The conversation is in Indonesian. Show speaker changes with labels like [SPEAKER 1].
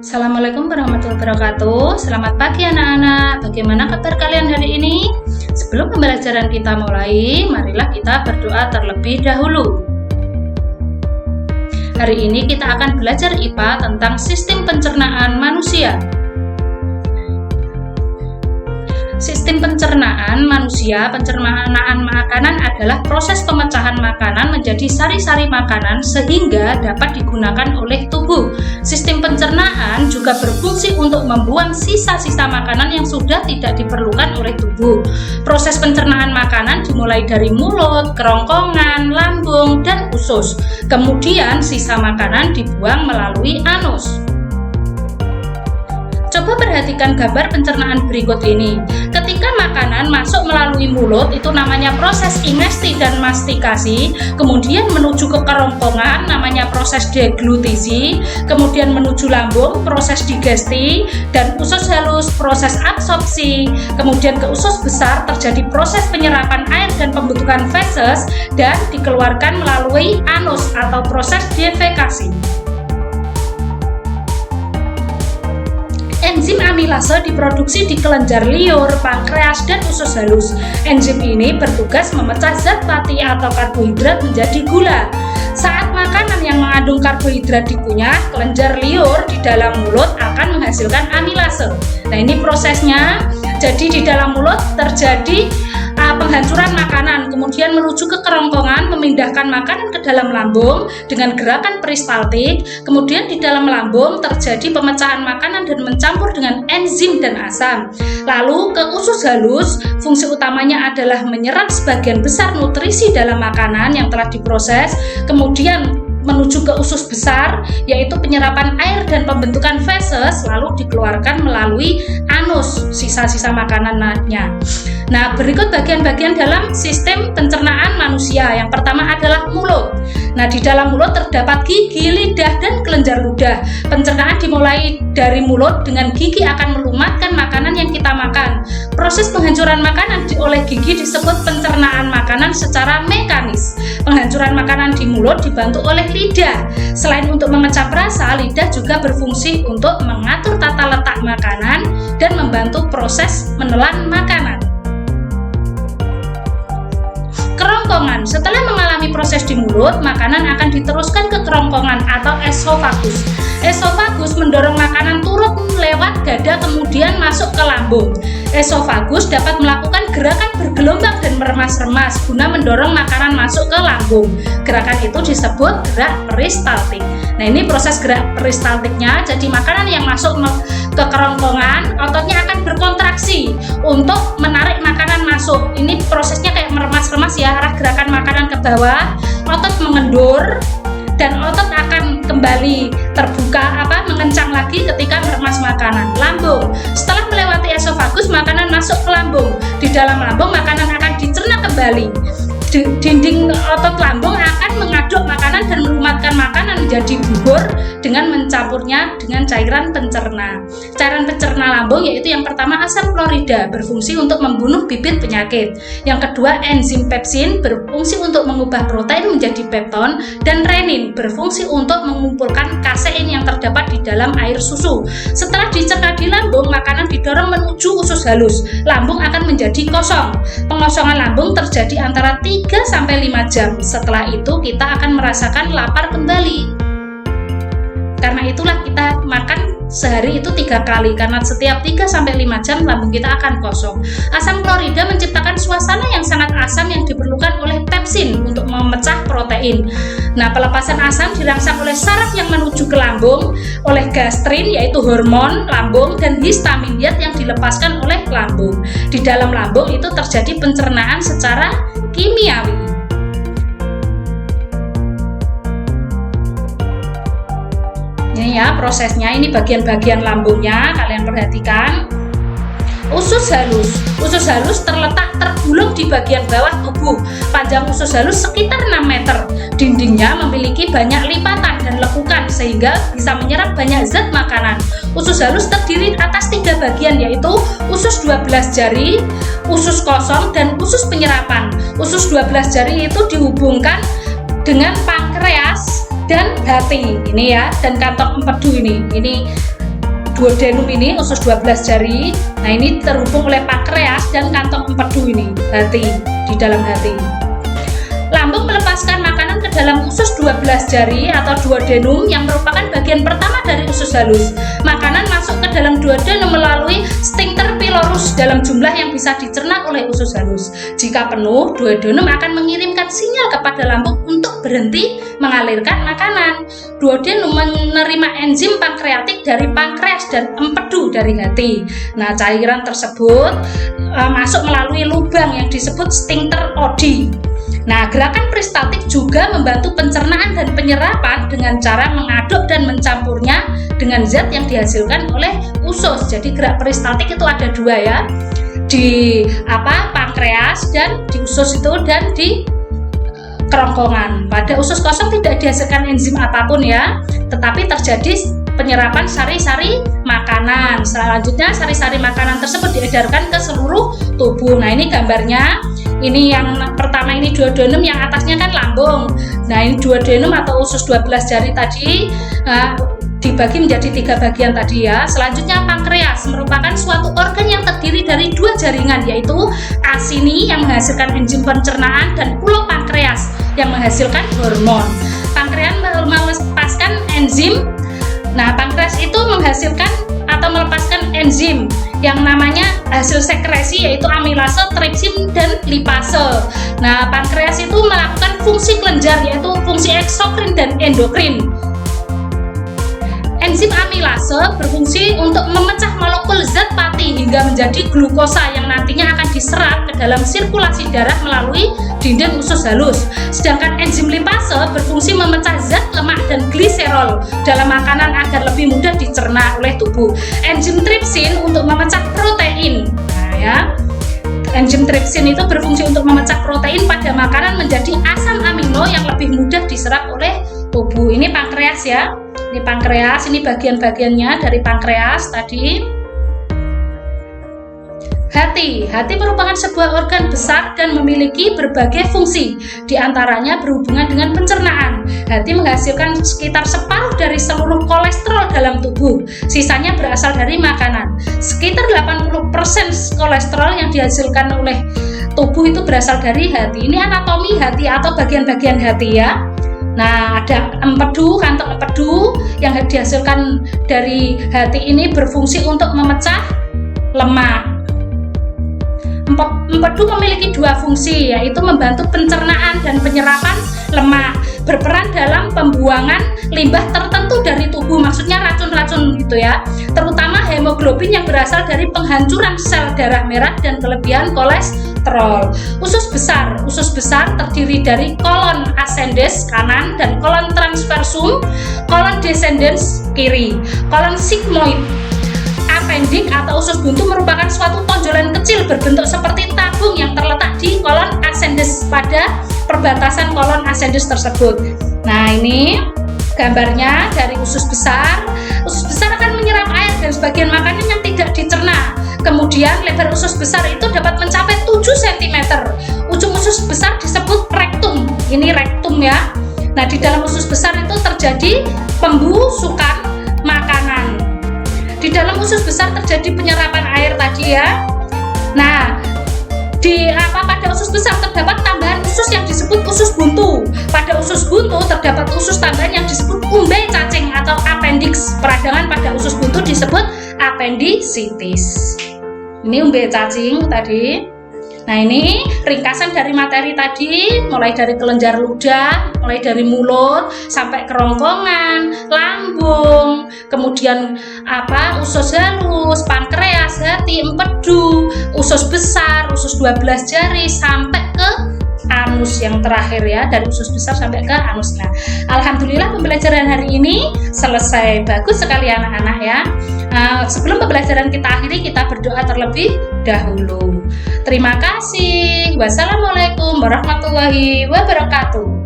[SPEAKER 1] Assalamualaikum warahmatullahi wabarakatuh. Selamat pagi anak-anak. Bagaimana kabar kalian hari ini? Sebelum pembelajaran kita mulai, marilah kita berdoa terlebih dahulu. Hari ini kita akan belajar IPA tentang sistem pencernaan manusia. Sistem pencernaan manusia, pencernaan makanan adalah proses pemecahan makanan menjadi sari-sari makanan sehingga dapat digunakan oleh tubuh. Sistem pencernaan juga berfungsi untuk membuang sisa-sisa makanan yang sudah tidak diperlukan oleh tubuh. Proses pencernaan makanan dimulai dari mulut, kerongkongan, lambung, dan usus. Kemudian sisa makanan dibuang melalui anus. Coba perhatikan gambar pencernaan berikut ini. Ketika makanan masuk melalui mulut, itu namanya proses ingesti dan mastikasi. Kemudian menuju ke kerongkongan, namanya proses deglutisi. Kemudian menuju lambung, proses digesti. Dan usus halus, proses absorpsi. Kemudian ke usus besar, terjadi proses penyerapan air dan pembentukan feses. Dan dikeluarkan melalui anus atau proses defekasi. Enzim amilase diproduksi di kelenjar liur, pankreas, dan usus halus. Enzim ini bertugas memecah zat fatty atau karbohidrat menjadi gula. Saat makanan yang mengandung karbohidrat dikunyah, kelenjar liur di dalam mulut akan menghasilkan amilase. Nah, ini prosesnya. Jadi di dalam mulut terjadi penghancuran makanan, kemudian menuju ke kerongkongan, memindahkan makanan ke dalam lambung dengan gerakan peristaltik. Kemudian di dalam lambung terjadi pemecahan makanan dan mencampur dengan enzim dan asam. Lalu ke usus halus, fungsi utamanya adalah menyerap sebagian besar nutrisi dalam makanan yang telah diproses. Kemudian menuju ke usus besar, yaitu penyerapan air dan pembentukan feses, lalu dikeluarkan melalui anus sisa-sisa makanannya. Nah, berikut bagian-bagian dalam sistem pencernaan manusia. Yang pertama adalah mulut. Nah, di dalam mulut terdapat gigi, lidah, dan kelenjar ludah. Pencernaan dimulai dari mulut, dengan gigi akan melumatkan makanan yang kita makan. Proses penghancuran makanan oleh gigi disebut pencernaan makanan secara mekanis. Penghancuran makanan di mulut dibantu oleh lidah. Selain untuk mengecap rasa, lidah juga berfungsi untuk mengatur tata letak makanan dan membantu proses menelan makanan. Kerongkongan. Setelah mengalami proses di mulut, makanan akan diteruskan ke kerongkongan atau esofagus. Esofagus mendorong makanan turun lewat dada kemudian masuk ke lambung. Esofagus dapat melakukan gerakan bergelombang dan meremas-remas guna mendorong makanan masuk ke lambung. Gerakan itu disebut gerak peristaltik. Nah, ini proses gerak peristaltiknya. Jadi makanan yang masuk ke kerongkongan, ototnya akan berkontraksi untuk menarik makanan masuk. Ini prosesnya kayak meremas-remas ya, arah gerakan makanan ke bawah, otot mengendur dan otot akan kembali terbuka mengencang lagi ketika meremas makanan. Lambung. Setelah melewati esofagus, makanan masuk ke lambung. Di dalam lambung makanan akan dicerna kembali. Dinding otot lambung akan mengaduk makanan dan melumatkan makanan menjadi bubur dengan mencampurnya dengan cairan pencerna. Cairan pencerna lambung yaitu yang pertama asam klorida, berfungsi untuk membunuh bibit penyakit. Yang kedua enzim pepsin, berfungsi untuk mengubah protein menjadi pepton, dan renin, berfungsi untuk mengumpulkan kasein yang terdapat di dalam air susu. Setelah dicerna di lambung, makanan didorong menuju usus halus. Lambung akan menjadi kosong. Pengosongan lambung terjadi antara 3-5 jam. Setelah itu kita akan merasakan lapar kembali. Karena itulah kita makan sehari itu 3 kali, karena setiap 3-5 jam lambung kita akan kosong. Asam klorida menciptakan suasana yang sangat asam yang diperlukan oleh pepsin untuk memecah protein. Nah, pelepasan asam dirangsang oleh saraf yang menuju ke lambung, oleh gastrin yaitu hormon lambung, dan histamin diet yang dilepaskan oleh lambung. Di dalam lambung itu terjadi pencernaan secara kimiawi. Ini ya prosesnya, ini bagian-bagian lambungnya, kalian perhatikan. Usus halus. Usus halus terletak tergulung di bagian bawah tubuh. Panjang usus halus sekitar 6 meter. Dindingnya memiliki banyak lipatan dan lekukan sehingga bisa menyerap banyak zat makanan. Usus halus terdiri atas 3 bagian, yaitu usus 12 jari, usus kosong, dan usus penyerapan. Usus 12 jari itu dihubungkan dengan pankreas dan hati ini ya, dan kantong empedu ini duodenum ini, usus 12 jari. Nah, ini terhubung oleh pankreas dan kantong empedu ini, hati, di dalam hati. Lambung melepaskan makanan ke dalam usus 12 jari atau duodenum yang merupakan bagian pertama dari usus halus. Makanan masuk ke dalam duodenum melalui sphincter pylorus dalam jumlah yang bisa dicerna oleh usus halus. Jika penuh, duodenum akan mengirimkan sinyal kepada lambung untuk berhenti mengalirkan makanan. Duodenum menerima enzim pankreatik dari pankreas dan empedu dari hati. Nah, cairan tersebut masuk melalui lubang yang disebut sphincter Oddi. Nah, gerakan peristaltik juga membantu pencernaan dan penyerapan dengan cara mengaduk dan mencampurnya dengan zat yang dihasilkan oleh usus. Jadi gerak peristaltik itu ada dua ya, di pankreas dan di usus itu dan di kerongkongan. Pada usus kosong tidak dihasilkan enzim apapun ya, tetapi terjadi penyerapan sari-sari makanan. Selanjutnya sari-sari makanan tersebut diedarkan ke seluruh tubuh. Nah, ini gambarnya. Ini yang pertama, ini duodenum, yang atasnya kan lambung. Nah, ini duodenum atau usus 12 jari tadi dibagi menjadi 3 bagian tadi ya. Selanjutnya pankreas merupakan suatu organ yang terdiri dari 2 jaringan, yaitu asini yang menghasilkan enzim pencernaan dan pulau pankreas yang menghasilkan hormon. Pankreas melepaskan enzim. Nah, pankreas itu menghasilkan atau melepaskan enzim yang namanya hasil sekresi, yaitu amilase, tripsin, dan lipase. Nah, pankreas itu melakukan fungsi kelenjar, yaitu fungsi eksokrin dan endokrin. Enzim amilase berfungsi untuk memecah molekul zat pati hingga menjadi glukosa yang nantinya akan diserap ke dalam sirkulasi darah melalui dinding usus halus. Sedangkan enzim lipase berfungsi memecah zat lemak dan gliserol dalam makanan agar lebih mudah dicerna oleh tubuh. Enzim tripsin untuk memecah protein. Nah ya, enzim tripsin itu berfungsi untuk memecah protein pada makanan menjadi asam amino yang lebih mudah diserap oleh tubuh. Ini pankreas ya. Ini pankreas, ini bagian-bagiannya dari pankreas tadi. Hati merupakan sebuah organ besar dan memiliki berbagai fungsi, diantaranya berhubungan dengan pencernaan. Hati menghasilkan sekitar separuh dari seluruh kolesterol dalam tubuh, sisanya berasal dari makanan. Sekitar 80% kolesterol yang dihasilkan oleh tubuh itu berasal dari hati. Ini anatomi hati atau bagian-bagian hati ya. Nah, ada empedu, kantong empedu yang dihasilkan dari hati ini berfungsi untuk memecah lemak. Empedu memiliki 2 fungsi, yaitu membantu pencernaan dan penyerapan lemak, berperan dalam pembuangan limbah tertentu dari tubuh, maksudnya racun-racun gitu ya, terutama hemoglobin yang berasal dari penghancuran sel darah merah dan kelebihan kolesterol. Usus besar terdiri dari kolon ascendens kanan dan kolon transversum, kolon descendens kiri. Kolon sigmoid appendix atau usus buntu merupakan suatu tonjolan kecil berbentuk seperti tabung yang terletak di kolon ascendens pada perbatasan kolon ascendens tersebut. Nah, ini gambarnya dari usus besar. Usus besar akan menyerap air dan sebagian makanan yang tidak dicerna. Kemudian lebar usus besar itu dapat mencapai 7 cm. Ujung usus besar disebut rektum. Ini rektum ya. Nah, di dalam usus besar itu terjadi pembusukan makanan. Di dalam usus besar terjadi penyerapan air tadi ya. Nah, pada usus besar terdapat tambahan usus yang disebut usus buntu. Pada usus buntu terdapat usus tambahan yang disebut umbai cacing atau appendix. Peradangan pada usus buntu disebut appendicitis. Ini umbai cacing tadi. Nah, ini ringkasan dari materi tadi, mulai dari kelenjar ludah, mulai dari mulut sampai kerongkongan, lambung, kemudian usus halus, pankreas, hati, empedu, usus besar, usus 12 jari sampai ke anus yang terakhir ya, dari usus besar sampai ke anus. Nah, alhamdulillah pembelajaran hari ini selesai. Bagus sekali anak-anak ya. Sebelum pembelajaran kita akhiri, kita berdoa terlebih dahulu. Terima kasih. Wassalamualaikum warahmatullahi wabarakatuh.